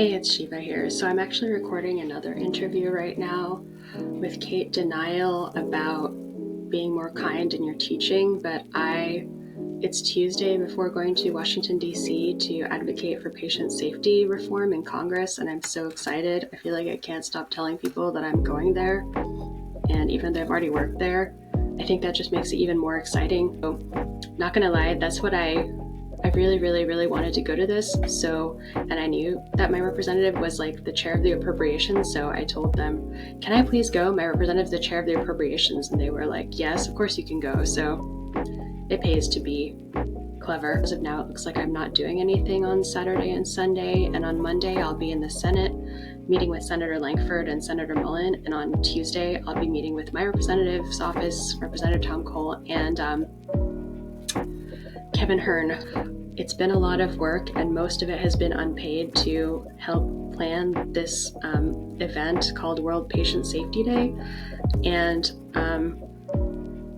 Hey, it's Sheeva here. So I'm actually recording another interview right now with Kate Denial about being more kind in your teaching, but it's Tuesday before going to Washington, D.C. to advocate for patient safety reform in Congress, and I'm so excited. I feel like I can't stop telling people that I'm going there, and even though I've already worked there, I think that just makes it even more exciting. So, not gonna lie, that's what I really wanted to go to this. So, and I knew that my representative was like the chair of the appropriations. So I told them, can I please go? My representative's the chair of the appropriations. And they were like, yes, of course you can go. So it pays to be clever. As of now, it looks like I'm not doing anything on Saturday and Sunday. And on Monday, I'll be in the Senate meeting with Senator Lankford and Senator Mullen. And on Tuesday, I'll be meeting with my representative's office, Representative Tom Cole, and Kevin Hearn. It's been a lot of work, and most of it has been unpaid to help plan this event called World Patient Safety Day. And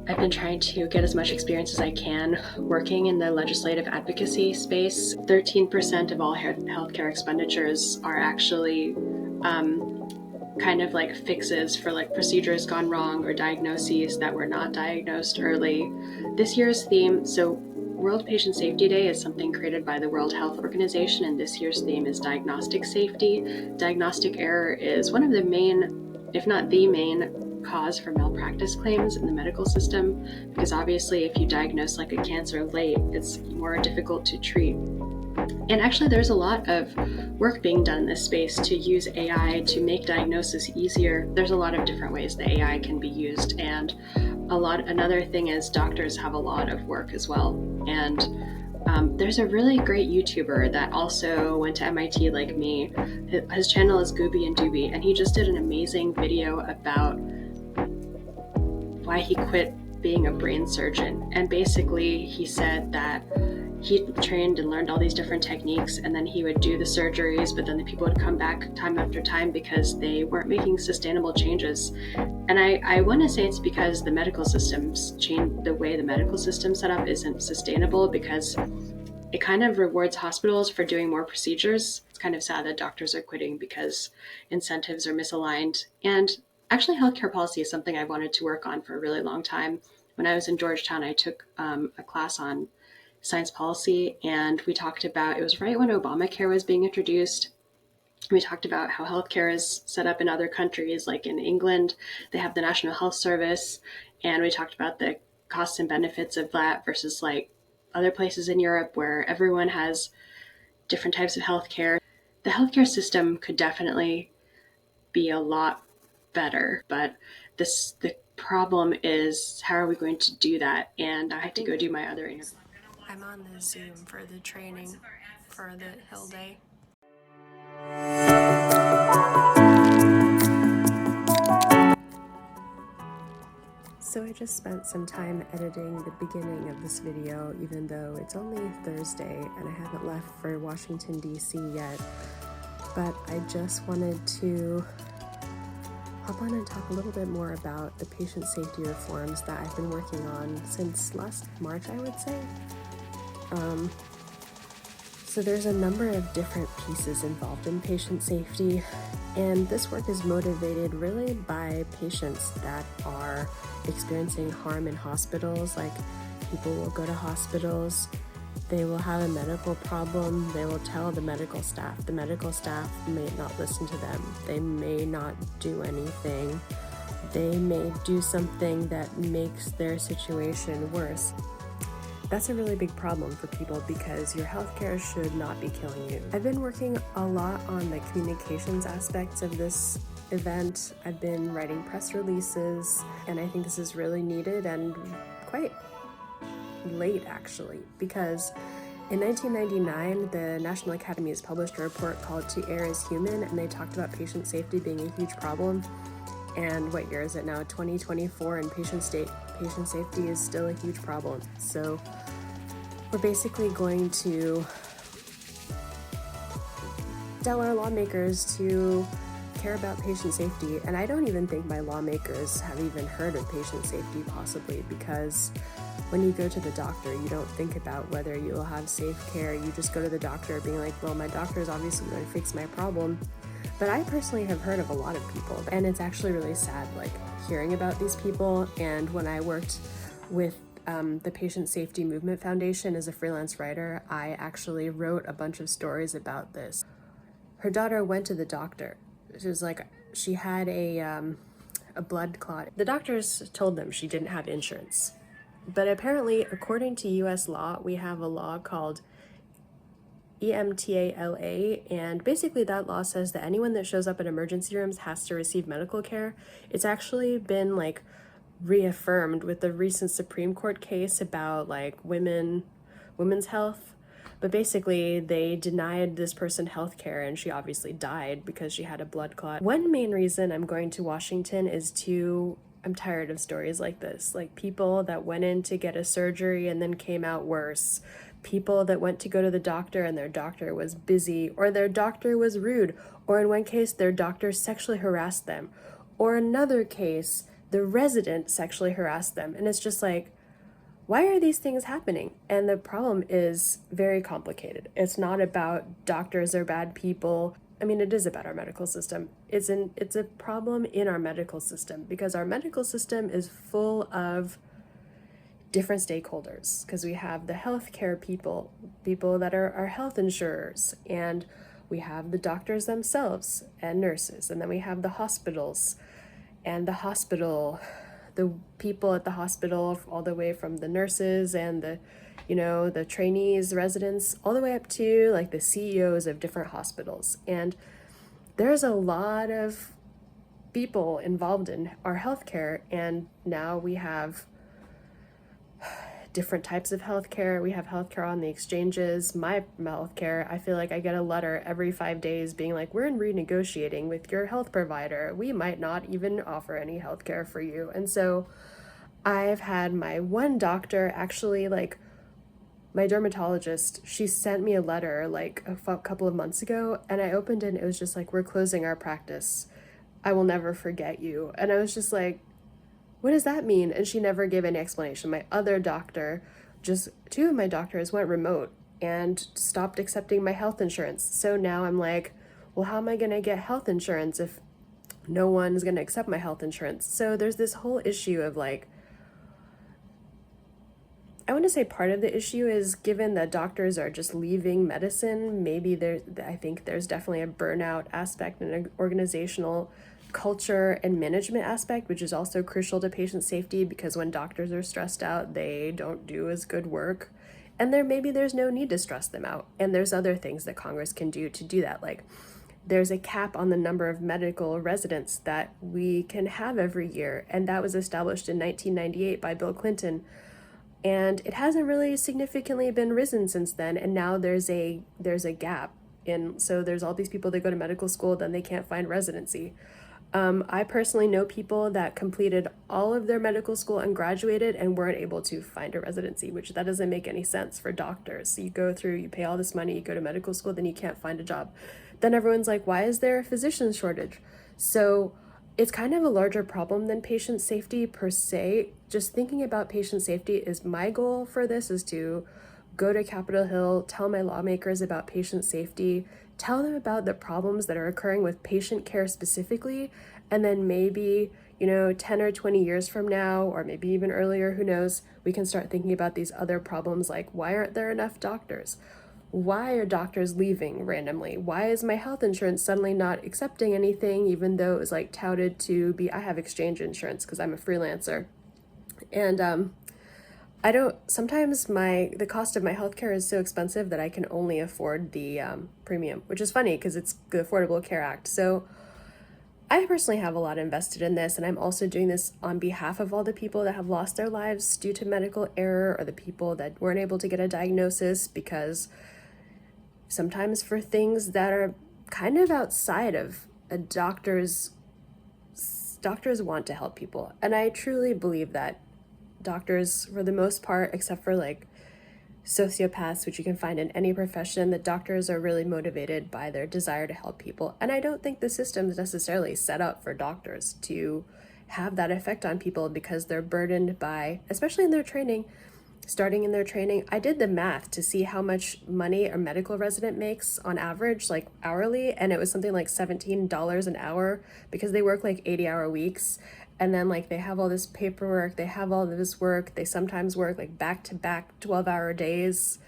I've been trying to get as much experience as I can working in the legislative advocacy space. 13% of all healthcare expenditures are actually kind of like fixes for like procedures gone wrong or diagnoses that were not diagnosed early. This year's theme, so World Patient Safety Day is something created by the World Health Organization, and this year's theme is diagnostic safety. Diagnostic error is one of the main, if not the main, cause for malpractice claims in the medical system, because obviously if you diagnose like a cancer late, it's more difficult to treat. And actually there's a lot of work being done in this space to use AI to make diagnosis easier. There's a lot of different ways the AI can be used, and another thing is doctors have a lot of work as well. And there's a really great YouTuber that also went to MIT like me. His channel is Gooby and Dooby, and he just did an amazing video about why he quit being a brain surgeon. And basically he said that he trained and learned all these different techniques, and then he would do the surgeries, but then the people would come back time after time because they weren't making sustainable changes. And I want to say it's because the medical system's changed. The way the medical system set up isn't sustainable, because it kind of rewards hospitals for doing more procedures. It's kind of sad that doctors are quitting because incentives are misaligned. And actually healthcare policy is something I wanted to work on for a really long time. When I was in Georgetown, I took a class on science policy, and we talked about, it was right when Obamacare was being introduced. We talked about how healthcare is set up in other countries, like in England, they have the National Health Service, and we talked about the costs and benefits of that versus like other places in Europe where everyone has different types of healthcare. The healthcare system could definitely be a lot better, but the problem is, how are we going to do that? And I have to go do my other interview. I'm on the Zoom for the training for the Hill Day. So I just spent some time editing the beginning of this video, even though it's only Thursday and I haven't left for Washington, D.C. yet. But I just wanted to hop on and talk a little bit more about the patient safety reforms that I've been working on since last March, I would say. So there's a number of different pieces involved in patient safety, and this work is motivated really by patients that are experiencing harm in hospitals. Like, people will go to hospitals, they will have a medical problem, they will tell the medical staff. The medical staff may not listen to them, they may not do anything, they may do something that makes their situation worse. That's a really big problem for people because your healthcare should not be killing you. I've been working a lot on the communications aspects of this event. I've been writing press releases, and I think this is really needed and quite late actually, because in 1999, the National Academy has published a report called To Err is Human, and they talked about patient safety being a huge problem. And what year is it now? 2024, and patient safety is still a huge problem. So we're basically going to tell our lawmakers to care about patient safety. And I don't even think my lawmakers have even heard of patient safety, possibly, because when you go to the doctor, you don't think about whether you'll have safe care. You just go to the doctor being like, well, my doctor is obviously going to fix my problem. But I personally have heard of a lot of people, and it's actually really sad, like, hearing about these people. And when I worked with the Patient Safety Movement Foundation as a freelance writer, I actually wrote a bunch of stories about this. Her daughter went to the doctor. She was like, she had a blood clot. The doctors told them she didn't have insurance. But apparently, according to US law, we have a law called EMTALA, and basically that law says that anyone that shows up at emergency rooms has to receive medical care. It's actually been like reaffirmed with the recent Supreme Court case about like women's health. But basically, they denied this person health care, and she obviously died because she had a blood clot. One main reason I'm going to Washington is I'm tired of stories like this, like people that went in to get a surgery and then came out worse, people that went to go to the doctor and their doctor was busy, or their doctor was rude, or in one case, their doctor sexually harassed them, or another case, the resident sexually harassed them. And it's just like, why are these things happening? And the problem is very complicated. It's not about doctors are bad people. I mean, it is about our medical system. It's a problem in our medical system because our medical system is full of different stakeholders, because we have the healthcare people that are our health insurers, and we have the doctors themselves and nurses, and then we have the hospitals and the people at the hospital, all the way from the nurses and the trainees, residents, all the way up to like the CEOs of different hospitals. And there's a lot of people involved in our healthcare, and now we have different types of healthcare. We have healthcare on the exchanges. My healthcare, I feel like I get a letter every 5 days being like, we're in renegotiating with your health provider. We might not even offer any healthcare for you. And so I've had my one doctor, actually, like my dermatologist, she sent me a letter like a couple of months ago, and I opened it and it was just like, we're closing our practice. I will never forget you. And I was just like, what does that mean? And she never gave any explanation. My other doctor, just two of my doctors went remote and stopped accepting my health insurance. So now I'm like, well, how am I going to get health insurance if no one's going to accept my health insurance? So there's this whole issue of like, I want to say part of the issue is, given that doctors are just leaving medicine, I think there's definitely a burnout aspect and an organizational culture and management aspect, which is also crucial to patient safety, because when doctors are stressed out, they don't do as good work. And there's no need to stress them out. And there's other things that Congress can do to do that. Like, there's a cap on the number of medical residents that we can have every year. And that was established in 1998 by Bill Clinton. And it hasn't really significantly been risen since then. And now there's a gap. So there's all these people that go to medical school, then they can't find residency. I personally know people that completed all of their medical school and graduated and weren't able to find a residency, which that doesn't make any sense for doctors. So you pay all this money, you go to medical school, then you can't find a job. Then everyone's like, why is there a physician shortage? So it's kind of a larger problem than patient safety per se. Just thinking about patient safety is my goal for this, is to go to Capitol Hill, tell my lawmakers about patient safety, tell them about the problems that are occurring with patient care specifically, and then maybe, 10 or 20 years from now, or maybe even earlier, who knows, we can start thinking about these other problems, like why aren't there enough doctors? Why are doctors leaving randomly? Why is my health insurance suddenly not accepting anything, even though it was like touted to be, I have exchange insurance because I'm a freelancer. And sometimes the cost of my healthcare is so expensive that I can only afford the premium, which is funny because it's the Affordable Care Act. So I personally have a lot invested in this, and I'm also doing this on behalf of all the people that have lost their lives due to medical error, or the people that weren't able to get a diagnosis, because sometimes for things that are kind of outside of a doctor's want to help people. And I truly believe that doctors, for the most part, except for like sociopaths, which you can find in any profession, that doctors are really motivated by their desire to help people. And I don't think the system is necessarily set up for doctors to have that effect on people, because they're burdened by, especially in their training, starting in their training. I did the math to see how much money a medical resident makes on average, like hourly, and it was something like $17 an hour because they work like 80-hour weeks. And then like they have all this paperwork, they have all this work, they sometimes work like back-to-back 12-hour days.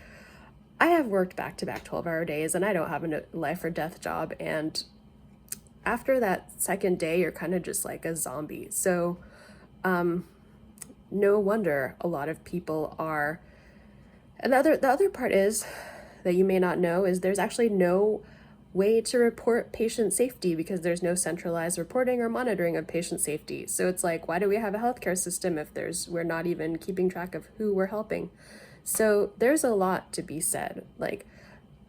I have worked back-to-back 12-hour days, and I don't have a life or death job, and after that second day you're kind of just like a zombie. So no wonder a lot of people are. And the other part is that you may not know is there's actually no way to report patient safety because there's no centralized reporting or monitoring of patient safety. So it's like, why do we have a healthcare system if we're not even keeping track of who we're helping? So there's a lot to be said. Like,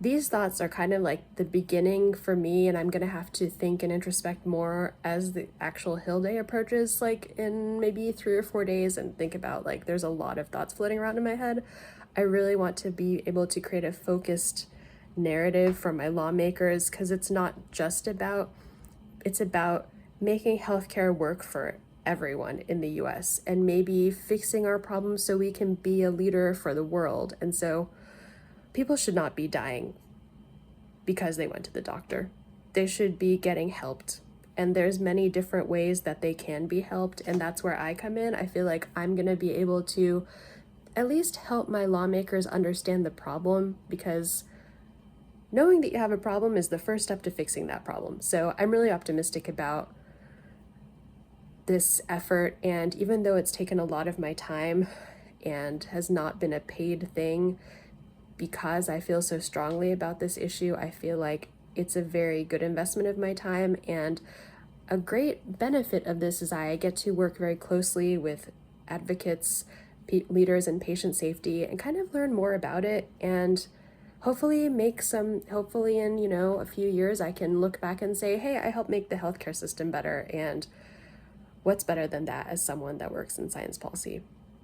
these thoughts are kind of like the beginning for me, and I'm gonna have to think and introspect more as the actual Hill Day approaches, like in maybe 3 or 4 days, and think about, like, there's a lot of thoughts floating around in my head. I really want to be able to create a focused narrative for my lawmakers, because it's about making healthcare work for everyone in the US and maybe fixing our problems so we can be a leader for the world. And so people should not be dying because they went to the doctor. They should be getting helped. And there's many different ways that they can be helped. And that's where I come in. I feel like I'm going to be able to at least help my lawmakers understand the problem, because knowing that you have a problem is the first step to fixing that problem. So I'm really optimistic about this effort. And even though it's taken a lot of my time and has not been a paid thing, because I feel so strongly about this issue, I feel like it's a very good investment of my time. And a great benefit of this is I get to work very closely with advocates, leaders in patient safety, and kind of learn more about it. And hopefully in, a few years, I can look back and say, hey, I helped make the healthcare system better. And what's better than that as someone that works in science policy?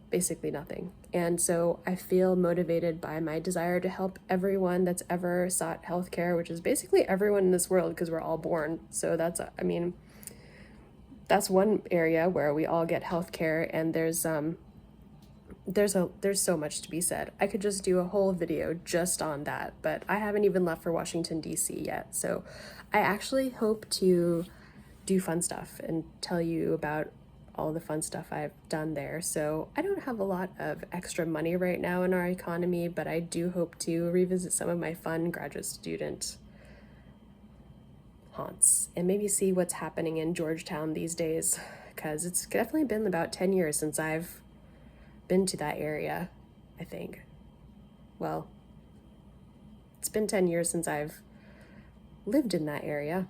Basically nothing. And so I feel motivated by my desire to help everyone that's ever sought healthcare, which is basically everyone in this world, because we're all born. So that's one area where we all get healthcare, and there's so much to be said. I could just do a whole video just on that, but I haven't even left for Washington, D.C. yet. So I actually hope to do fun stuff and tell you about all the fun stuff I've done there. So I don't have a lot of extra money right now in our economy, but I do hope to revisit some of my fun graduate student haunts and maybe see what's happening in Georgetown these days, because it's definitely been about 10 years since I've been to that area, I think. Well, it's been 10 years since I've lived in that area,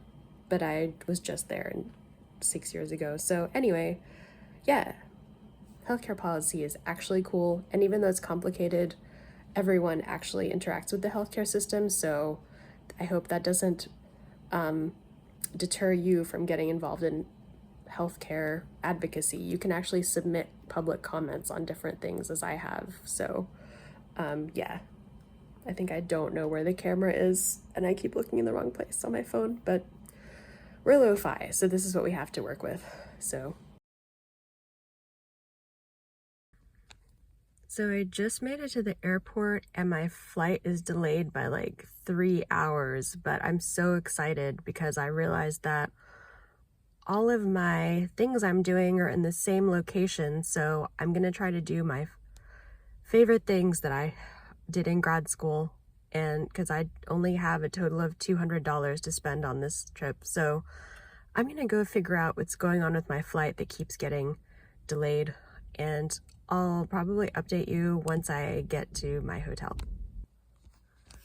but I was just there 6 years ago. So anyway, yeah, healthcare policy is actually cool. And even though it's complicated, everyone actually interacts with the healthcare system. So I hope that doesn't deter you from getting involved in healthcare advocacy. You can actually submit public comments on different things, as I have. So yeah, I think I don't know where the camera is, and I keep looking in the wrong place on my phone, but we're lo-fi, so this is what we have to work with. So I just made it to the airport, and my flight is delayed by like 3 hours, but I'm so excited because I realized that all of my things I'm doing are in the same location. So I'm gonna try to do my favorite things that I did in grad school, and because I only have a total of $200 to spend on this trip. So I'm gonna go figure out what's going on with my flight that keeps getting delayed, and I'll probably update you once I get to my hotel.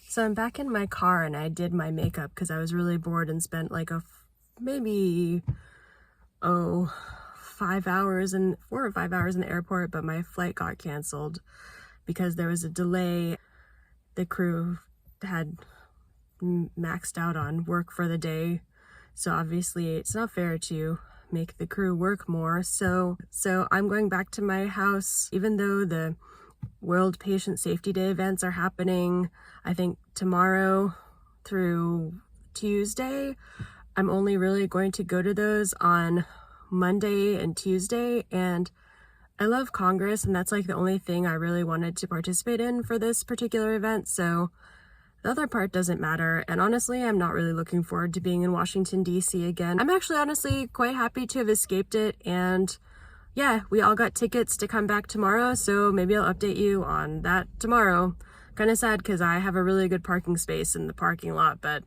So I'm back in my car, and I did my makeup because I was really bored and spent like maybe 4 or 5 hours in the airport, but my flight got canceled because there was a delay. The crew had maxed out on work for the day, so obviously it's not fair to make the crew work more. So I'm going back to my house, even though the World Patient Safety Day events are happening, I think tomorrow through Tuesday. I'm only really going to go to those on Monday and Tuesday, and I love Congress, and that's like the only thing I really wanted to participate in for this particular event, so the other part doesn't matter. And honestly, I'm not really looking forward to being in Washington, D.C. again. I'm actually honestly quite happy to have escaped it, and yeah, we all got tickets to come back tomorrow, so maybe I'll update you on that tomorrow. Kind of sad because I have a really good parking space in the parking lot, but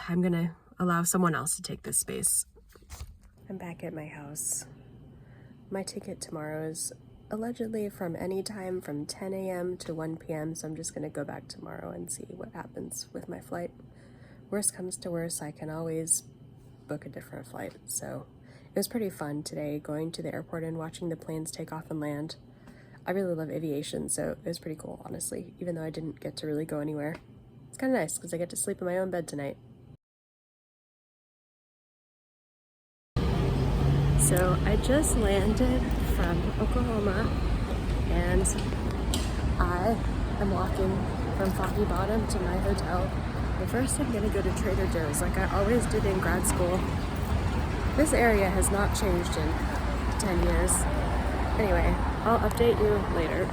I'm gonna allow someone else to take this space. I'm back at my house. My ticket tomorrow is allegedly from any time from 10 a.m. to 1 p.m., so I'm just gonna go back tomorrow and see what happens with my flight. Worst comes to worst, I can always book a different flight. So it was pretty fun today going to the airport and watching the planes take off and land. I really love aviation, so it was pretty cool, honestly, even though I didn't get to really go anywhere. It's kind of nice because I get to sleep in my own bed tonight. So I just landed from Oklahoma and I am walking from Foggy Bottom to my hotel. But first I'm gonna go to Trader Joe's like I always did in grad school. This area has not changed in 10 years. Anyway, I'll update you later.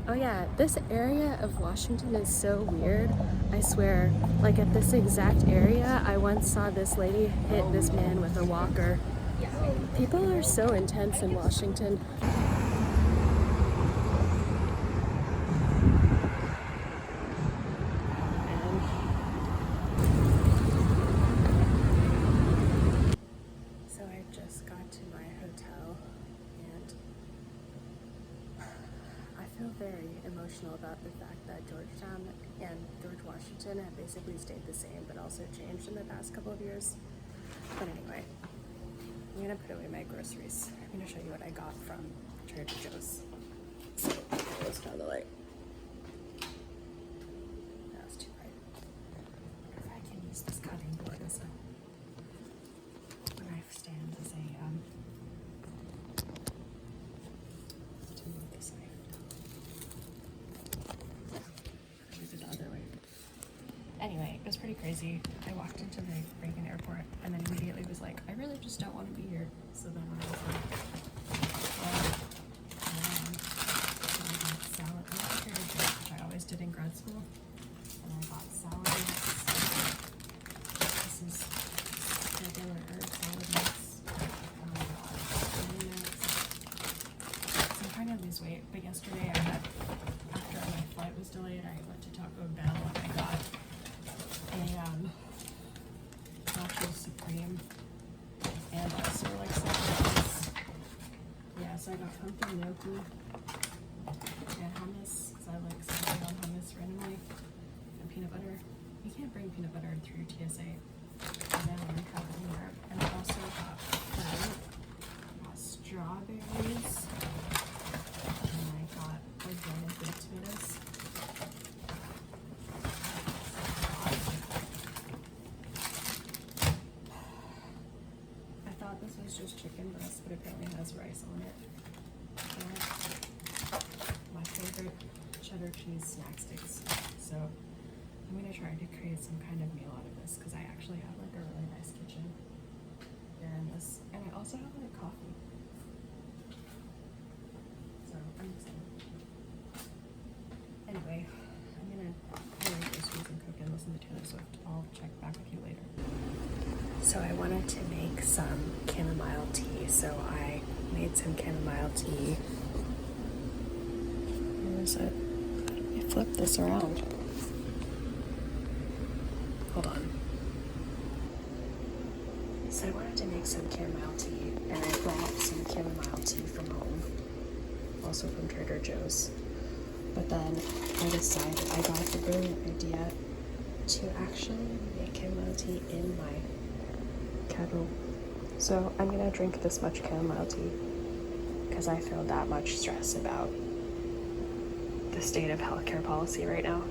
Oh yeah, this area of Washington is so weird. I swear, like at this exact area, I once saw this lady hit this man with a walker. People are so intense in Washington. So I just got to my hotel and I feel very emotional about the fact that Georgetown and George Washington have basically stayed the same but also changed in the past couple of years. But anyway, I'm gonna put away my groceries. I'm gonna show you what I got from Trader Joe's. So, close down the light. That was too bright. If I can use this cutting board as a knife stand as a to move this knife. Use it the other way. Anyway, it was pretty crazy. I walked into the Reagan airport and then immediately was like, I really just don't want to be here. So then I was like, well, so I got salad. I went to Trader Joe's, which I always did in grad school. And I got salads. This is regular herb salad mix. And I got chili mix. So I'm trying to lose weight, but yesterday I had, after my flight was delayed, I went to Taco Bell and I got nacho supreme and also like subtitles. Yeah, so I got pumpkin gnocchi and hummus because I like something on hummus randomly, and peanut butter. You can't bring peanut butter through TSA, and then one cup of Europe. And I also got fruit, I got strawberries, and I got organic baked tomatoes. This was just chicken breast, but apparently it has rice on it. And my favorite cheddar cheese snack sticks. So I'm gonna try to create some kind of meal out of this because I actually have like a really nice kitchen here in this, and I also have like coffee. So I'm excited. Anyway, I'm gonna really groceries and cook and listen to Taylor Swift. I'll check back with you later. So I wanted to make some chamomile tea, so I made some chamomile tea. Where is it? I flipped this around. Hold on. So I wanted to make some chamomile tea, and I brought some chamomile tea from home, also from Trader Joe's. But then I decided, I got the brilliant idea to actually make chamomile tea in my kettle. So I'm gonna drink this much chamomile tea because I feel that much stress about the state of healthcare policy right now.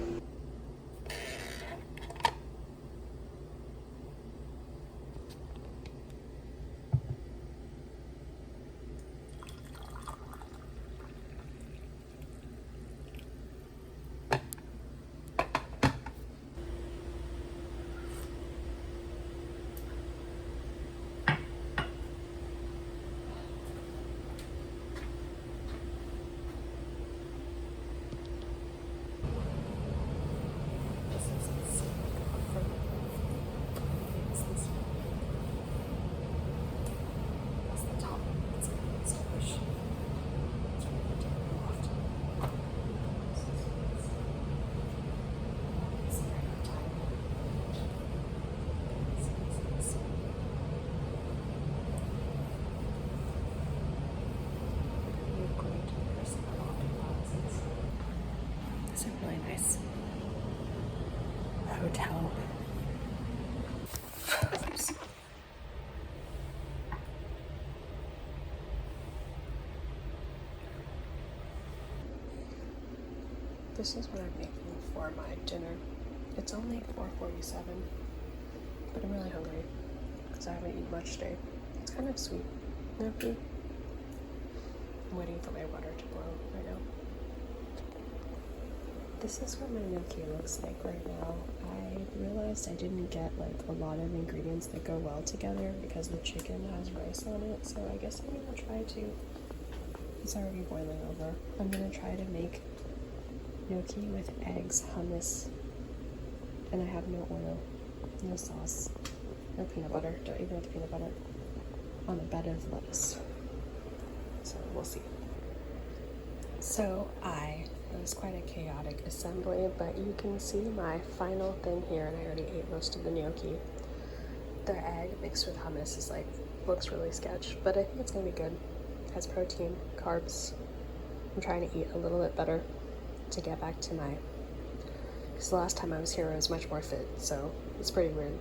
nice hotel. Oops. This is what I'm making for my dinner. It's only 4:47, but I'm really hungry because I haven't eaten much today. It's kind of sweet. Gnocchi. I'm waiting for my water to boil right now. This is what my gnocchi looks like right now. I realized I didn't get like a lot of ingredients that go well together because the chicken has rice on it, so I guess I'm gonna try to, it's already boiling over. I'm gonna try to make gnocchi with eggs, hummus, and I have no oil, no sauce, no peanut butter, don't even have the peanut butter, on a bed of lettuce. So we'll see. So it was quite a chaotic assembly, but you can see my final thing here, and I already ate most of the gnocchi. The egg mixed with hummus is like, looks really sketch, but I think it's gonna be good. It has protein, carbs. I'm trying to eat a little bit better to get back to my, because the last time I was here I was much more fit, so it's pretty weird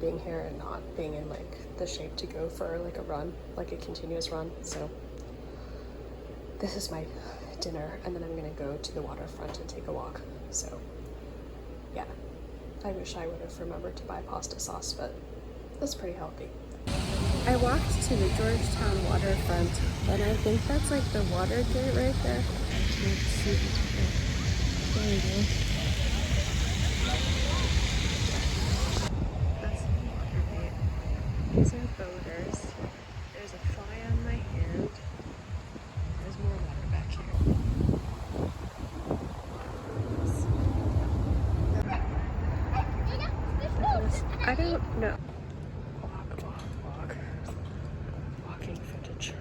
being here and not being in like the shape to go for like a run, like a continuous run. So this is my dinner, and then I'm gonna go to the waterfront and take a walk. So yeah, I wish I would have remembered to buy pasta sauce, but that's pretty healthy. I walked to the Georgetown waterfront, and I think that's like the water gate right there. I can't see it. There you go. That's the water gate. These are boaters. There's a fly on my hand. There's more water back here. I don't know. Walk. Walking footage.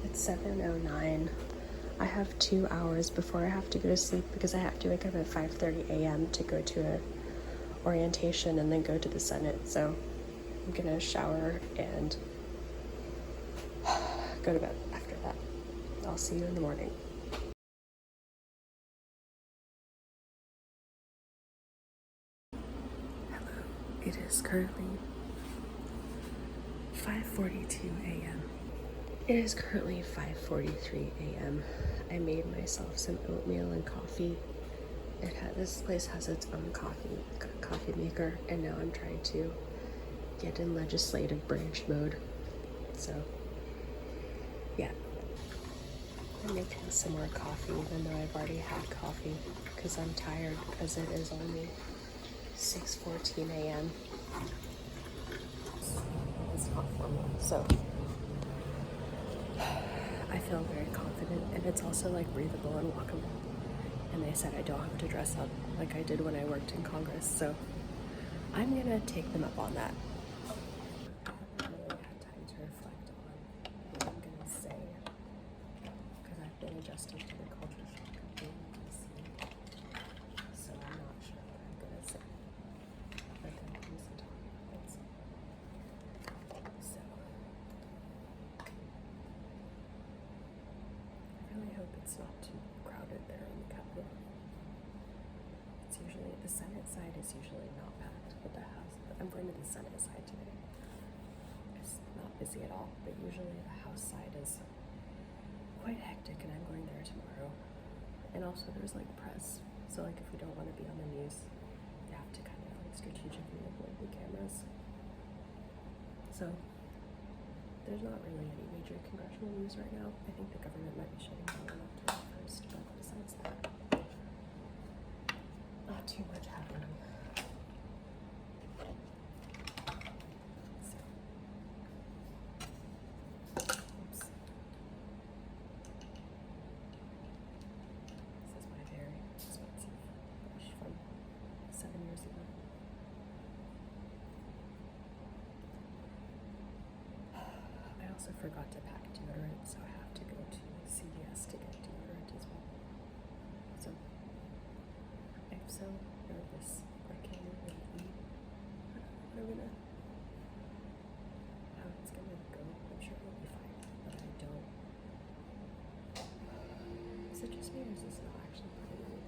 It's 7:09. I have 2 hours before I have to go to sleep because I have to wake up at 5:30 a.m. to go to a orientation and then go to the Senate. So I'm gonna shower and go to bed after that. I'll see you in the morning. Hello. It is currently 5:42 a.m. It is currently 5:43 a.m. I made myself some oatmeal and coffee. This place has its own coffee maker, and now I'm trying to get in legislative branch mode. So yeah, I'm making some more coffee even though I've already had coffee because I'm tired because it is only 6:14 a.m. It's not formal, so I feel very confident, and it's also like breathable and walkable. And they said I don't have to dress up like I did when I worked in Congress, so I'm gonna take them up on that. I haven't really had time to reflect on what I'm gonna say because I've been adjusting to the culture shock of being in DC, so I'm not sure what I'm gonna say. But then I'm used to talking about it. So I really hope it's not too crowded there in the Capitol. It's usually, the Senate side is usually not packed, but the House, I'm going to the Senate side today. It's not busy at all, but usually the House side is quite hectic, and I'm going there tomorrow. And also there's like press, so like if we don't want to be on the news, you have to kind of like strategically avoid the cameras. So there's not really any major congressional news right now. I think the government might be shutting down on October 1st, but besides that, not too much happening. So, oops. This is my very expensive brush from 7 years ago. I also forgot to pack deodorant, so I have to go to CVS to get deodorant as well. So I'm so nervous. I can't really eat. How it's gonna go. I'm sure it'll be fine, but I don't. Is it just me, or is this not actually part of the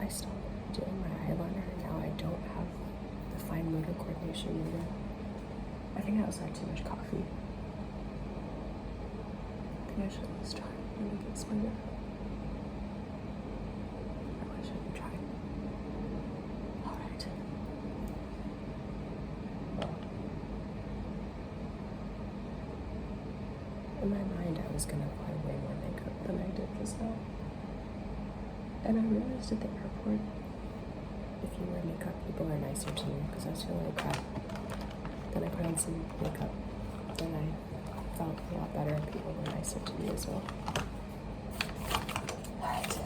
I stopped doing my eyeliner and now I don't have the fine motor coordination needed. I think I also had too much coffee. I think I should at least try and make it smoother. Or I shouldn't try. Alright. In my mind, I was gonna apply way more makeup than I did just now. And I realized at the airport, if you wear makeup, people are nicer to you, because I was feeling like crap. Then I put on some makeup, and I felt a lot better, and people were nicer to me as well. Alright.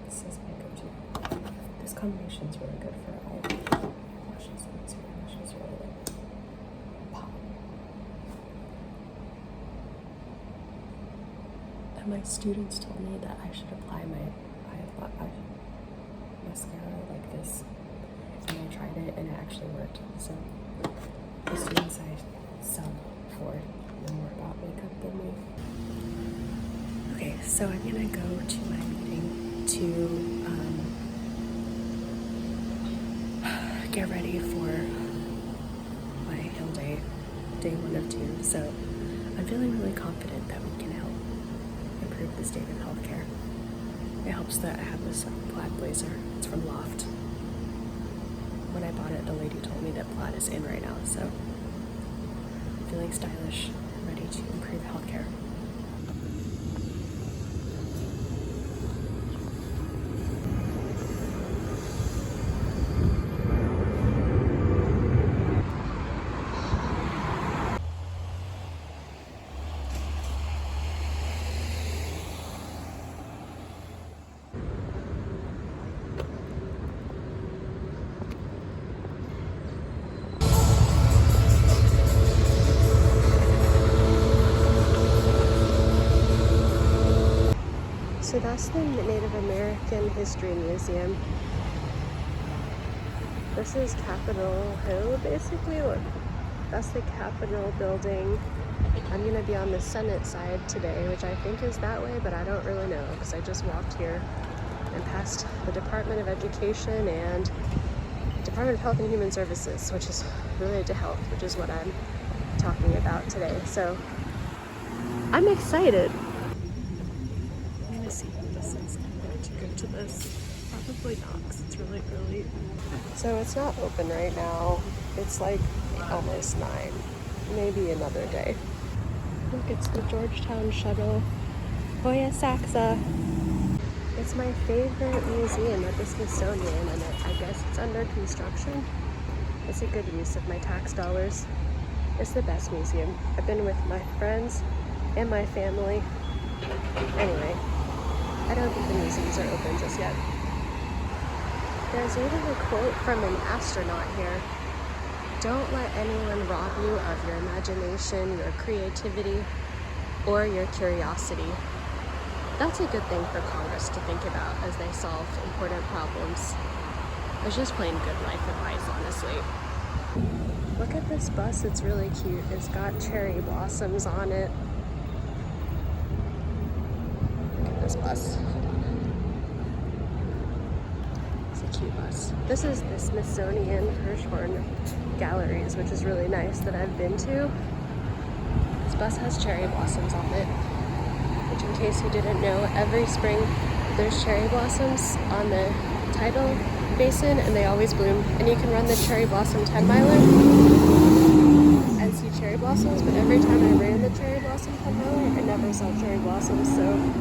This is makeup too. This combination is really good for eyelashes. It's eyelashes really like pop. And my students told me that I should apply my mascara like this. And I tried it and it actually worked. So the students I sub for know more about makeup than me. Okay, so I'm gonna go to my meeting to get ready for my Hill Day, day 1 of 2. So I'm feeling really confident that we can help improve the state of healthcare. It helps that I have this plaid blazer. It's from Loft. When I bought it, the lady told me that plaid is in right now, so I'm feeling stylish, ready to improve healthcare. So that's the Native American History Museum. This is Capitol Hill, basically. Look, that's the Capitol building. I'm gonna be on the Senate side today, which I think is that way, but I don't really know because I just walked here and past the Department of Education and Department of Health and Human Services, which is related to health, which is what I'm talking about today. So I'm excited. See if this is going to go to this. Probably not, because it's really early. So it's not open right now. It's like almost 9. Maybe another day. Look, it's the Georgetown Shuttle. Hoya Saxa. It's my favorite museum at the Smithsonian, and I guess it's under construction. It's a good use of my tax dollars. It's the best museum. I've been with my friends and my family. Anyway. I don't think the museums are open just yet. There's even a quote from an astronaut here. Don't let anyone rob you of your imagination, your creativity, or your curiosity. That's a good thing for Congress to think about as they solve important problems. It's just plain good life advice, honestly. Look at this bus, it's really cute. It's got cherry blossoms on it. This bus. It's a cute bus. This is the Smithsonian Hirshhorn Galleries, which is really nice that I've been to. This bus has cherry blossoms on it, which in case you didn't know, every spring there's cherry blossoms on the tidal basin and they always bloom. And you can run the cherry blossom 10-miler and see cherry blossoms, but every time I ran the cherry blossom 10-miler, I never saw cherry blossoms, so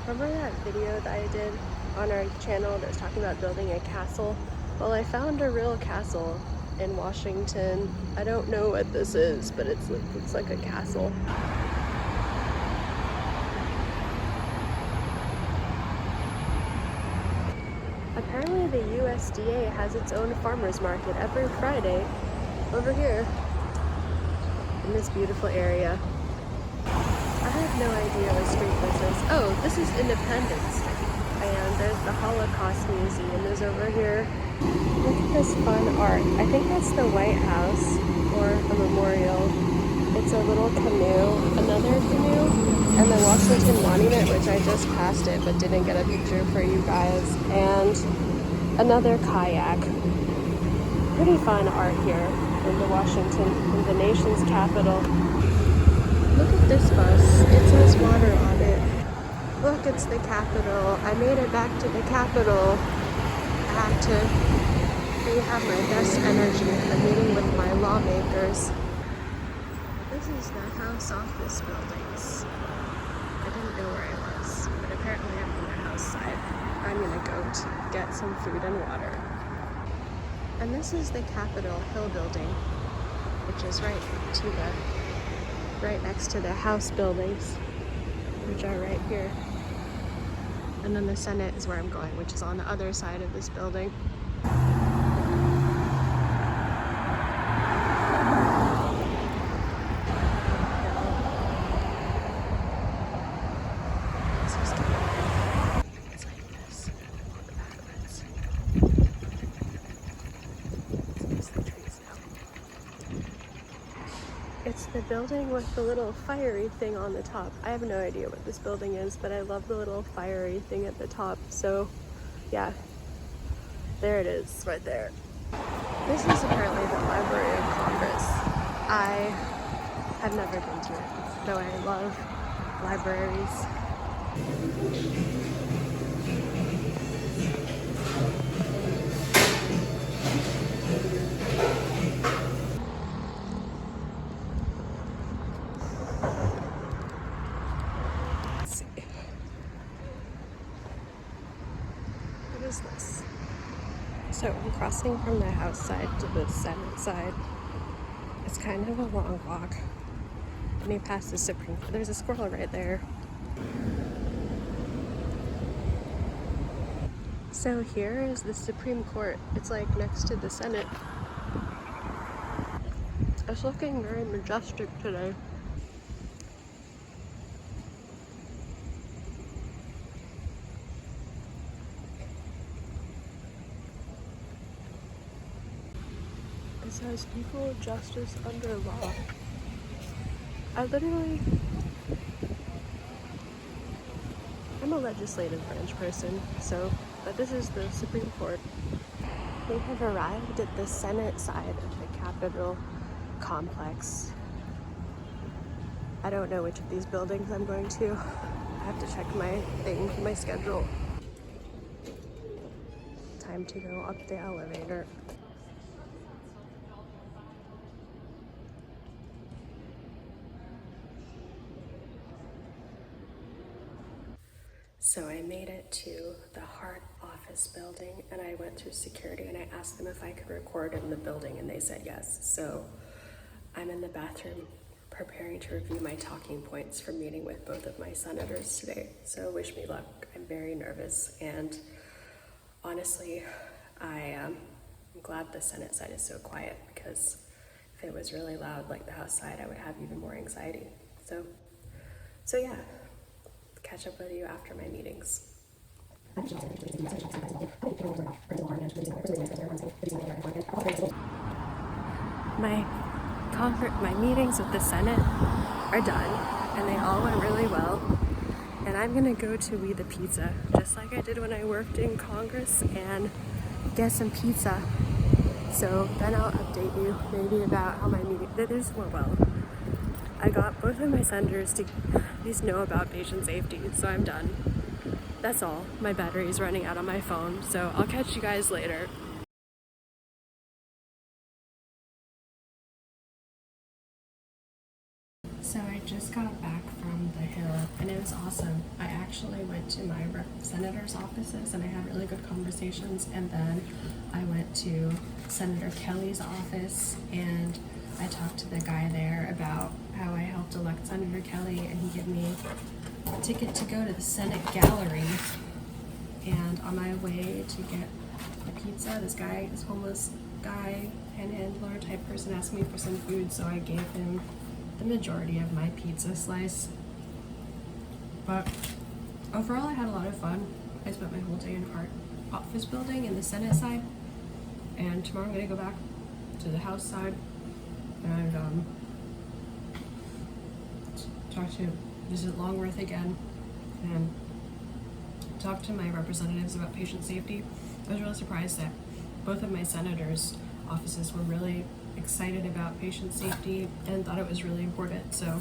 remember that video that I did on our channel that was talking about building a castle? Well, I found a real castle in Washington. I don't know what this is, but it looks like a castle. Apparently the USDA has its own farmers market every Friday over here in this beautiful area. I have no idea what street this is. Oh, this is Independence. I and there's the Holocaust Museum is over here. Look at this fun art. I think that's the White House or a memorial. It's a little canoe, another canoe, and the Washington Monument, which I just passed it but didn't get a picture for you guys, and another kayak. Pretty fun art here in the Washington, in the nation's capital. Look at this bus. It says water on it. Look, it's the Capitol. I made it back to the Capitol. I have to have my best energy. I'm meeting with my lawmakers. This is the House Office buildings. I didn't know where I was, but apparently I'm on the house side. I'm gonna go to get some food and water. And this is the Capitol Hill building, which is right next to the House buildings, which are right here. And then the Senate is where I'm going, which is on the other side of this building. It's the building with the little fiery thing on the top. I have no idea what this building is, but I love the little fiery thing at the top. So yeah, there it is right there. This is apparently the Library of Congress. I have never been to it, though I love libraries. What is this? So I'm crossing from the House side to the Senate side. It's kind of a long walk. And you pass the Supreme Court. There's a squirrel right there. So here is the Supreme Court. It's like next to the Senate. It's looking very majestic today. It says equal justice under law. I'm a legislative branch person, but this is the Supreme Court. We have arrived at the Senate side of the Capitol complex. I don't know which of these buildings I'm going to. I have to check my schedule. Time to go up the elevator. So I made it to the Hart office building, and I went through security and I asked them if I could record in the building, and they said yes. So I'm in the bathroom preparing to review my talking points for meeting with both of my senators today. So wish me luck. I'm very nervous, and honestly, I'm glad the Senate side is so quiet, because if it was really loud like the House side, I would have even more anxiety. So yeah. Catch up with you after my meetings. My meetings with the Senate are done, and they all went really well. And I'm gonna go to We the Pizza, just like I did when I worked in Congress, and get some pizza. So then I'll update you maybe about how my meeting went well. I got both of my senators to at least know about patient safety, so I'm done. That's all. My battery's running out on my phone, so I'll catch you guys later. So I just got back from the Hill, and it was awesome. I actually went to my senator's offices, and I had really good conversations, and then I went to Senator Kelly's office, and I talked to the guy there about how I helped elect Senator Kelly, and he gave me a ticket to go to the Senate gallery. And on my way to get a pizza, this homeless guy, panhandler type person, asked me for some food, so I gave him the majority of my pizza slice. But overall, I had a lot of fun. I spent my whole day in our office building in the Senate side, and tomorrow I'm going to go back to the House side and visit Longworth again and talk to my representatives about patient safety. I was really surprised that both of my senators' offices were really excited about patient safety and thought it was really important. So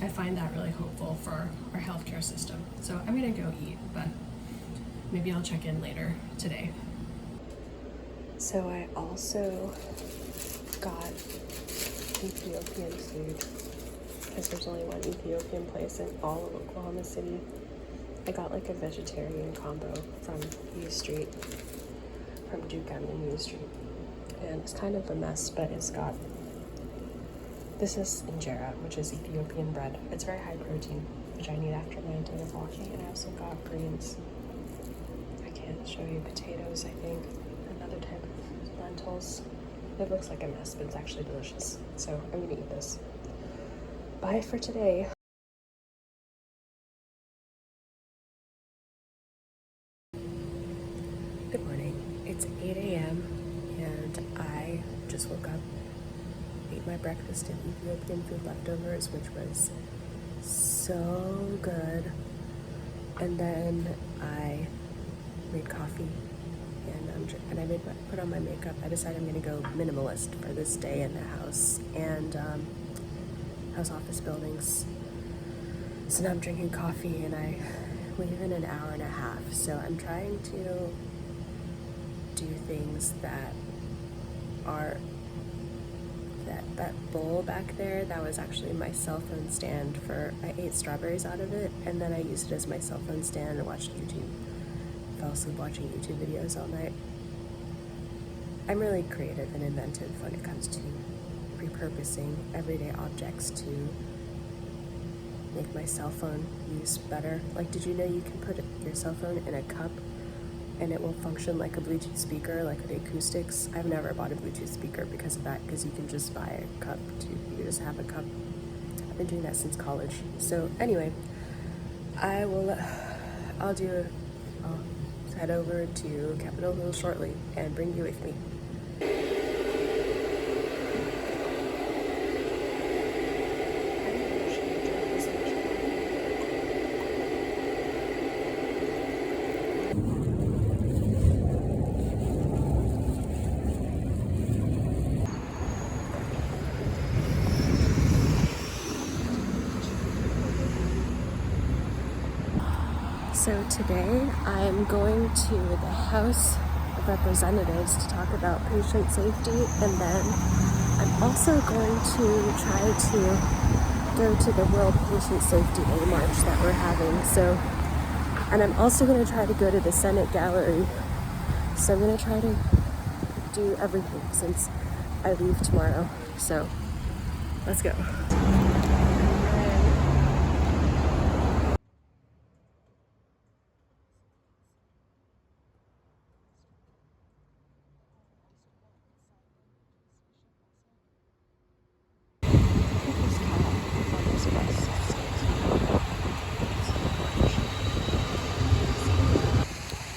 I find that really hopeful for our healthcare system. So I'm gonna go eat, but maybe I'll check in later today. So I also got Ethiopian food because there's only one Ethiopian place in all of Oklahoma City. I got like a vegetarian combo from U Street, from Dukem and U Street. And it's kind of a mess, but it's got, this is injera, which is Ethiopian bread. It's very high protein, which I need after my day of walking. And I also got greens. I can't show you potatoes, I think. Another type of lentils. It looks like a mess, but it's actually delicious. So I'm gonna eat this. Bye for today. Good morning. It's 8 a.m. and I just woke up, ate my breakfast and Ethiopian food leftovers, which was so good. And then I made coffee and I put on my makeup. I decided I'm gonna go minimalist for this day in the house and house office buildings. So now I'm drinking coffee and I leave in an hour and a half. So I'm trying to do things that are that bowl back there, that was actually my cell phone stand for, I ate strawberries out of it and then I used it as my cell phone stand and watched YouTube. Fell asleep watching YouTube videos all night. I'm really creative and inventive when it comes to repurposing everyday objects to make my cell phone use better. Like, did you know you can put your cell phone in a cup and it will function like a Bluetooth speaker, like with acoustics? I've never bought a Bluetooth speaker because of that, because you can just buy a cup you just have a cup. I've been doing that since college. So anyway, I'll head over to Capitol Hill shortly and bring you with me. So today I'm going to the House of Representatives to talk about patient safety, and then I'm also going to try to go to the World Patient Safety Day march that we're having. So, and I'm also going to try to go to the Senate gallery. So I'm going to try to do everything since I leave tomorrow. So let's go.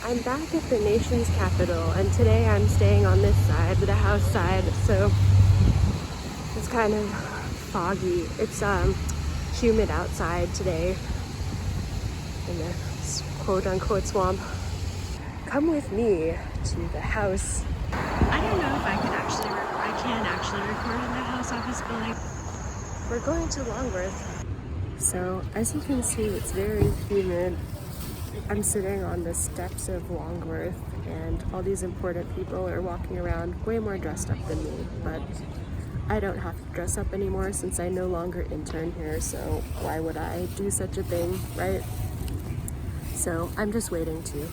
I'm back at the nation's capital, and today I'm staying on this side, the House side, so it's kind of foggy. It's humid outside today in the quote-unquote swamp. Come with me to the House. I don't know if I can actually record in the House office building. We're going to Longworth. So as you can see, it's very humid. I'm sitting on the steps of Longworth and all these important people are walking around way more dressed up than me, but I don't have to dress up anymore since I no longer intern here, so why would I do such a thing, right? So I'm just waiting to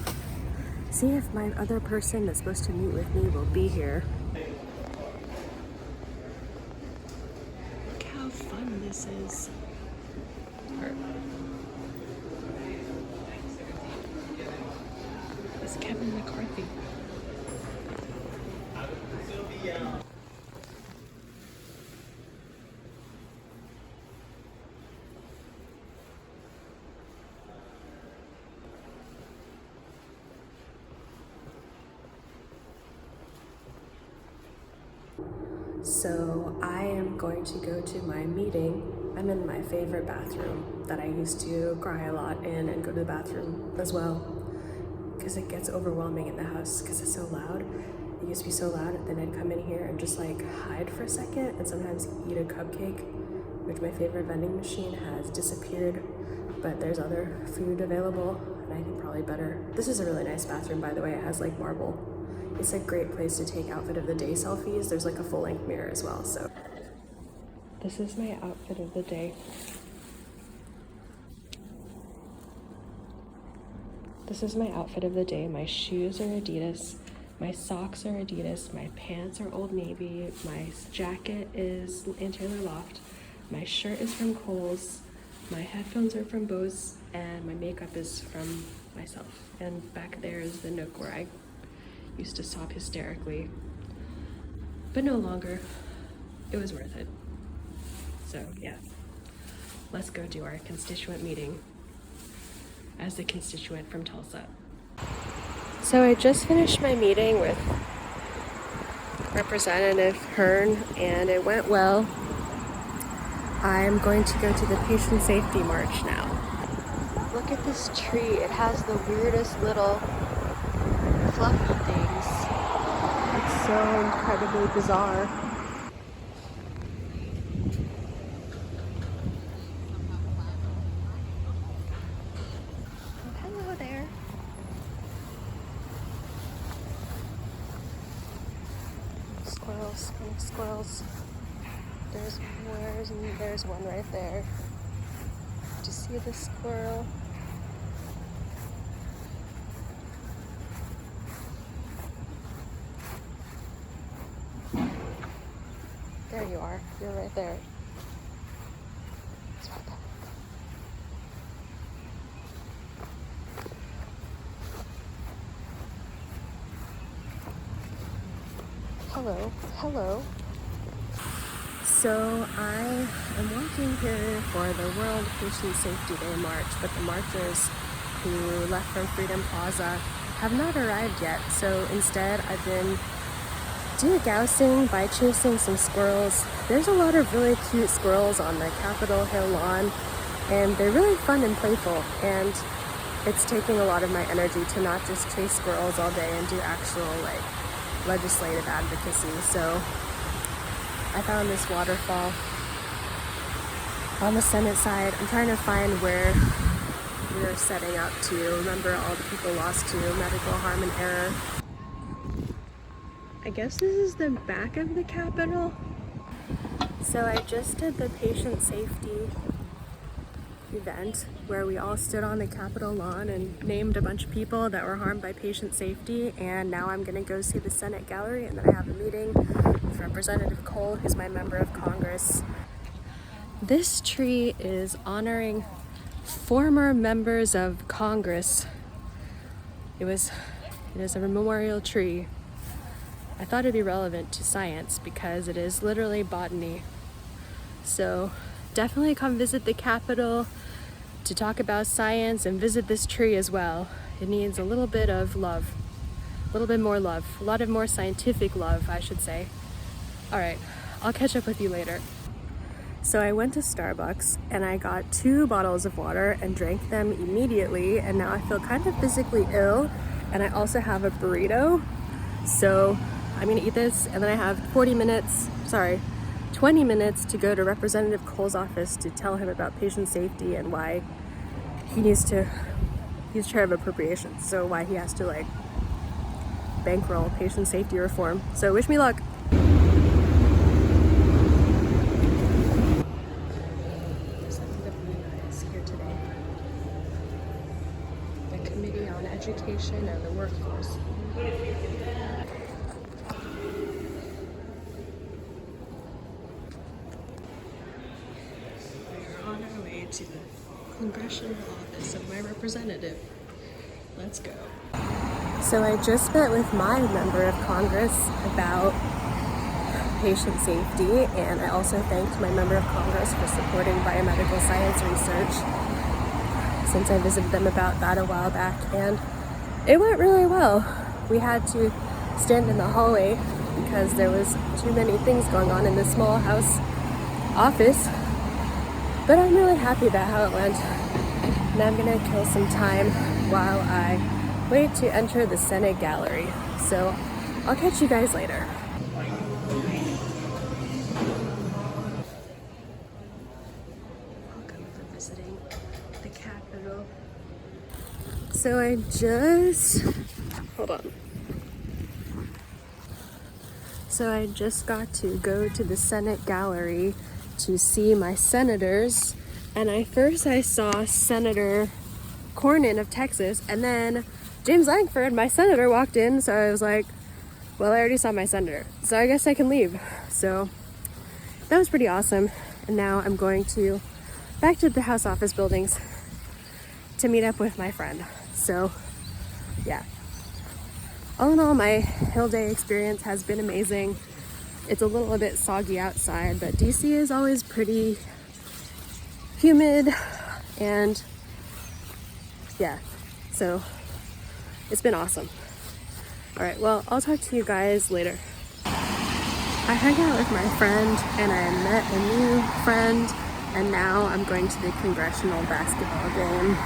see if my other person that's supposed to meet with me will be here. Look how fun this is. It's Kevin McCarthy. So I am going to go to my meeting. I'm in my favorite bathroom that I used to cry a lot in and go to the bathroom as well, because it gets overwhelming in the house because it's so loud. It used to be so loud, and then I'd come in here and just like hide for a second and sometimes eat a cupcake, which my favorite vending machine has disappeared, but there's other food available and I think probably better. This is a really nice bathroom, by the way. It has like marble. It's a great place to take outfit of the day selfies. There's like a full-length mirror as well, so. This is my outfit of the day. This is my outfit of the day. My shoes are Adidas. My socks are Adidas. My pants are Old Navy. My jacket is in Taylor Loft. My shirt is from Kohl's. My headphones are from Bose. And my makeup is from myself. And back there is the nook where I used to sob hysterically. But no longer. It was worth it. So yeah, let's go do our constituent meeting as the constituent from Tulsa. So I just finished my meeting with Representative Hearn and it went well. I'm going to go to the Patient Safety March now. Look at this tree. It has the weirdest little fluffy things. It's so incredibly bizarre. Squirrels. There's one right there. Did you see the squirrel? There you are. You're right there. It's right there. Hello. Hello. So I am walking here for the World Patient Safety Day March, but the marchers who left from Freedom Plaza have not arrived yet. So instead I've been diagnosing by chasing some squirrels. There's a lot of really cute squirrels on the Capitol Hill lawn, and they're really fun and playful, and it's taking a lot of my energy to not just chase squirrels all day and do actual like legislative advocacy. So I found this waterfall on the Senate side. I'm trying to find where we're setting up to remember all the people lost to medical harm and error. I guess this is the back of the Capitol. So I just did the patient safety event where we all stood on the Capitol lawn and named a bunch of people that were harmed by patient safety, and now I'm gonna go see the Senate gallery, and then I have a meeting with Representative Cole, who's my member of Congress. This tree is honoring former members of Congress. It is a memorial tree. I thought it'd be relevant to science because it is literally botany. So definitely come visit the Capitol to talk about science and visit this tree as well. It needs a little bit of love, a little bit more love, a lot of more scientific love, I should say. All right, I'll catch up with you later. So I went to Starbucks and I got 2 bottles of water and drank them immediately, and now I feel kind of physically ill, and I also have a burrito. So I'm gonna eat this, and then I have 20 minutes to go to Representative Cole's office to tell him about patient safety and why he's chair of appropriations, so why he has to like bankroll patient safety reform. So wish me luck. Here today. The Committee on Education and the Workforce. To the congressional office of my representative. Let's go. So I just met with my member of Congress about patient safety, and I also thanked my member of Congress for supporting biomedical science research, since I visited them about that a while back, and it went really well. We had to stand in the hallway because there was too many things going on in this small house office. But I'm really happy about how it went. And I'm gonna kill some time while I wait to enter the Senate gallery. So I'll catch you guys later. Welcome for visiting the Capitol. So I just got to go to the Senate gallery to see my senators. And I saw Senator Cornyn of Texas, and then James Langford, my senator, walked in. So I was like, well, I already saw my senator, so I guess I can leave. So that was pretty awesome. And now I'm going back to the House office buildings to meet up with my friend. So yeah, all in all, my Hill Day experience has been amazing. It's a little bit soggy outside, but DC is always pretty humid, and yeah, so it's been awesome. All right, well, I'll talk to you guys later. I hung out with my friend and I met a new friend, and now I'm going to the congressional basketball game.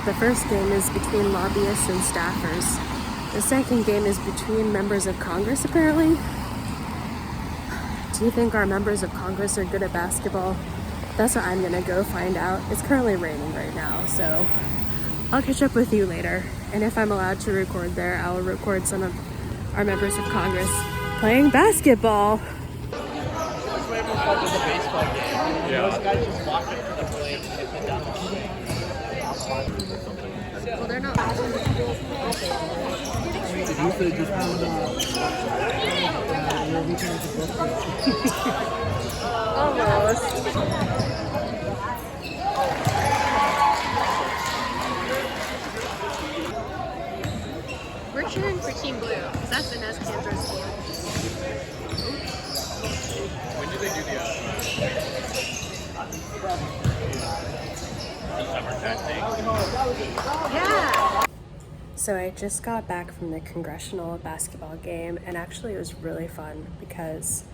The first game is between lobbyists and staffers. The second game is between members of Congress, apparently. Do you think our members of Congress are good at basketball? That's what I'm gonna go find out. It's currently raining right now, so I'll catch up with you later. And if I'm allowed to record there, I'll record some of our members of Congress playing basketball. It's way more fun than the baseball game. Yeah. Those guys just walk it to the plate and hit the down. Well, they're not. Usually just Almost. We're cheering for Team Blue, because that's the Nez Cantor's team. When did they do the summertime thing? Yeah! So I just got back from the congressional basketball game, and actually it was really fun because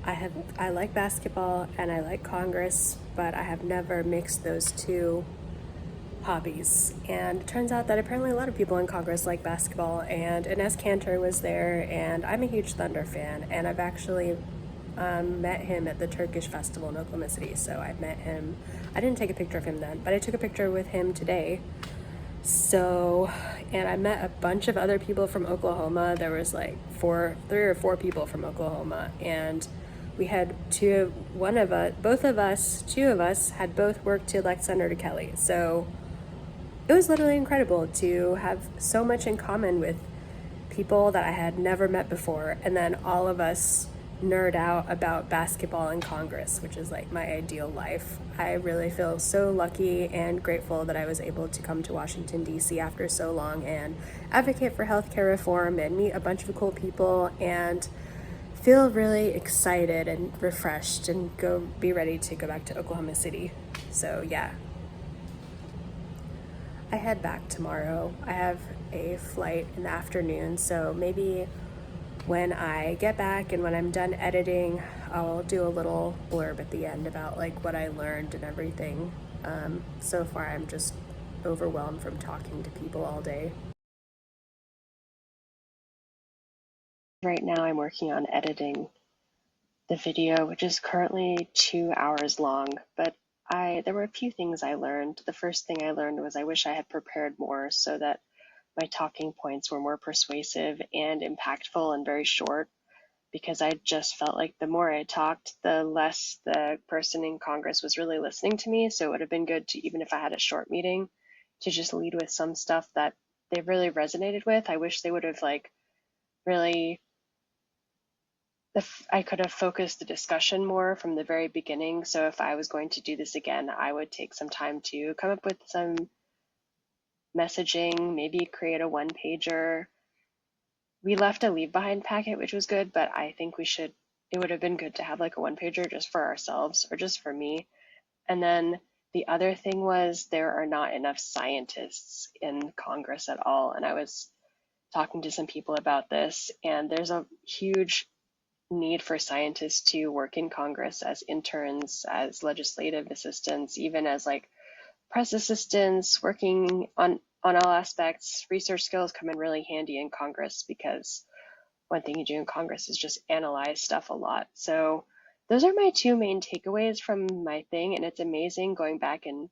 I like basketball and I like Congress, but I have never mixed those two hobbies. And it turns out that apparently a lot of people in Congress like basketball, and Inez Cantor was there, and I'm a huge Thunder fan, and I've actually met him at the Turkish festival in Oklahoma City. So I met him. I didn't take a picture of him then, but I took a picture with him today. So, and I met a bunch of other people from Oklahoma. There was like three or four people from Oklahoma, and we had two of us had both worked to elect Senator Kelly. So it was literally incredible to have so much in common with people that I had never met before, and then all of us nerd out about basketball in Congress, which is like my ideal life. I really feel so lucky and grateful that I was able to come to Washington, D.C. after so long and advocate for healthcare reform and meet a bunch of cool people and feel really excited and refreshed and be ready to go back to Oklahoma City. So yeah, I head back tomorrow. I have a flight in the afternoon, so maybe when I get back and when I'm done editing, I'll do a little blurb at the end about like what I learned and everything. So far I'm just overwhelmed from talking to people all day. Right now I'm working on editing the video, which is currently 2 hours long, but there were a few things I learned. The first thing I learned was I wish I had prepared more so that my talking points were more persuasive and impactful and very short, because I just felt like the more I talked, the less the person in Congress was really listening to me. So it would have been good to, even if I had a short meeting, to just lead with some stuff that they really resonated with. I wish they would have I could have focused the discussion more from the very beginning. So if I was going to do this again, I would take some time to come up with some messaging, maybe create a one-pager. We left a leave behind packet, which was good, but I think it would have been good to have like a one-pager just for ourselves or just for me. And then the other thing was there are not enough scientists in Congress at all. And I was talking to some people about this, and there's a huge need for scientists to work in Congress as interns, as legislative assistants, even as like press assistants, working on all aspects. Research skills come in really handy in Congress because one thing you do in Congress is just analyze stuff a lot. So those are my two main takeaways from my thing, and it's amazing going back and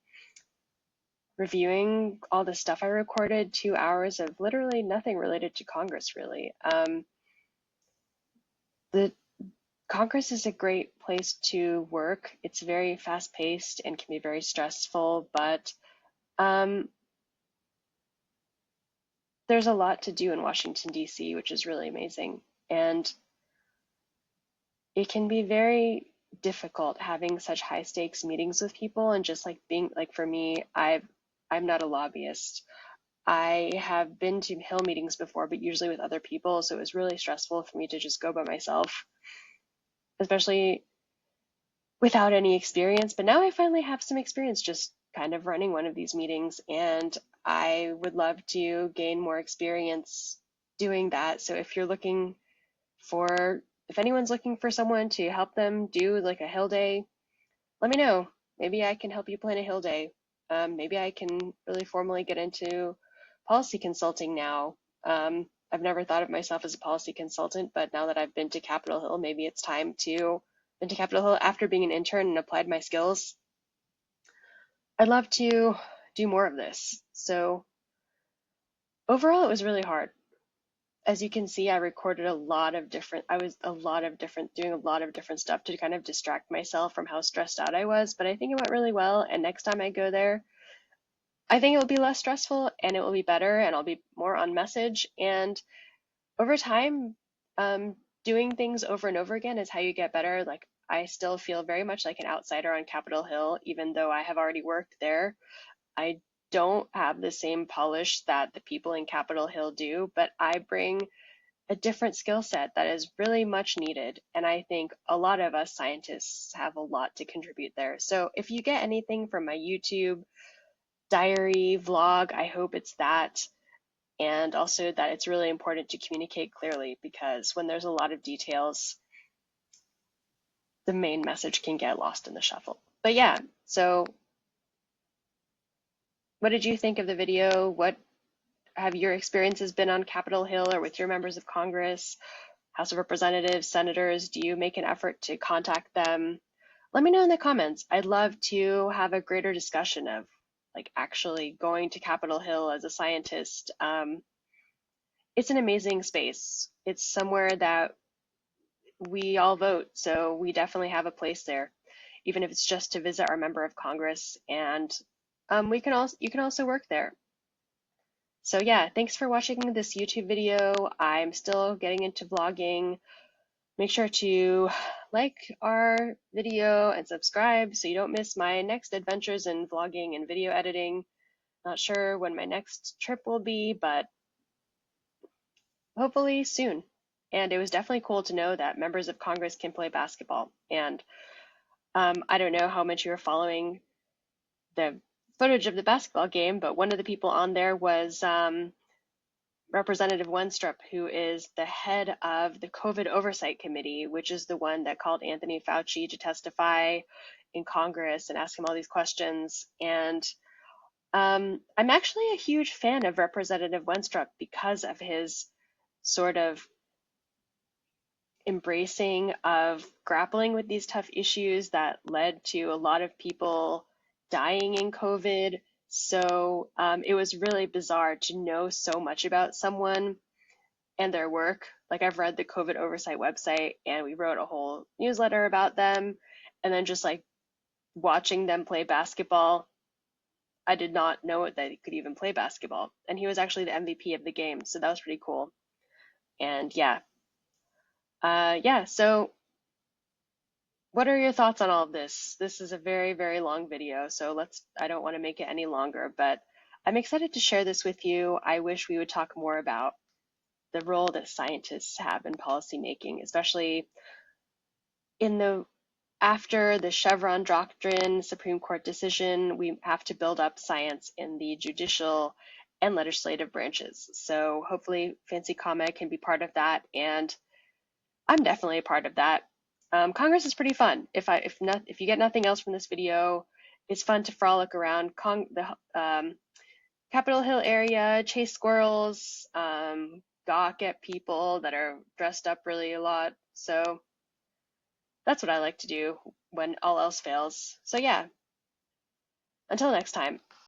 reviewing all the stuff I recorded, 2 hours of literally nothing related to Congress, really. The Congress is a great place to work. It's very fast paced and can be very stressful, but there's a lot to do in Washington, D.C., which is really amazing. And it can be very difficult having such high stakes meetings with people, and just like being like, for me, I'm not a lobbyist. I have been to Hill meetings before, but usually with other people, so it was really stressful for me to just go by myself, especially without any experience. But now I finally have some experience just kind of running one of these meetings, and I would love to gain more experience doing that. So if anyone's looking for someone to help them do like a Hill day, let me know. Maybe I can help you plan a Hill day. Maybe I can really formally get into policy consulting now. I've never thought of myself as a policy consultant, but now that I've been to Capitol Hill, maybe it's time to been to Capitol Hill after being an intern and applied my skills. I'd love to do more of this. So overall, it was really hard. As you can see, I recorded doing a lot of different stuff to kind of distract myself from how stressed out I was, but I think it went really well. And next time I go there, I think it will be less stressful and it will be better, and I'll be more on message. And over time, doing things over and over again is how you get better. Like, I still feel very much like an outsider on Capitol Hill, even though I have already worked there. I don't have the same polish that the people in Capitol Hill do, but I bring a different skill set that is really much needed. And I think a lot of us scientists have a lot to contribute there. So if you get anything from my YouTube diary vlog, I hope it's that. And also that it's really important to communicate clearly, because when there's a lot of details, the main message can get lost in the shuffle. But yeah, so what did you think of the video? What have your experiences been on Capitol Hill or with your members of Congress, House of Representatives, senators? Do you make an effort to contact them? Let me know in the comments. I'd love to have a greater discussion of like actually going to Capitol Hill as a scientist. It's an amazing space. It's somewhere that we all vote, so we definitely have a place there, even if it's just to visit our member of Congress. And you can also work there. So yeah, thanks for watching this YouTube video. I'm still getting into vlogging. Make sure to like our video and subscribe so you don't miss my next adventures in vlogging and video editing. Not sure when my next trip will be, but hopefully soon. And it was definitely cool to know that members of Congress can play basketball. And I don't know how much you were following the footage of the basketball game, but one of the people on there was Representative Wenstrup, who is the head of the COVID Oversight Committee, which is the one that called Anthony Fauci to testify in Congress and ask him all these questions. And I'm actually a huge fan of Representative Wenstrup because of his sort of embracing of grappling with these tough issues that led to a lot of people dying in COVID. So it was really bizarre to know so much about someone and their work. Like, I've read the COVID oversight website and we wrote a whole newsletter about them, and then just like watching them play basketball, I did not know that they could even play basketball. And he was actually the MVP of the game, so that was pretty cool. And yeah, so what are your thoughts on all of this? This is a very, very long video, so I don't want to make it any longer, but I'm excited to share this with you. I wish we would talk more about the role that scientists have in policymaking, especially after the Chevron doctrine Supreme Court decision. We have to build up science in the judicial and legislative branches. So hopefully Fancy Comment can be part of that, and I'm definitely a part of that. Congress is pretty fun. If you get nothing else from this video, it's fun to frolic around the Capitol Hill area, chase squirrels, gawk at people that are dressed up really a lot. So that's what I like to do when all else fails. So yeah, until next time.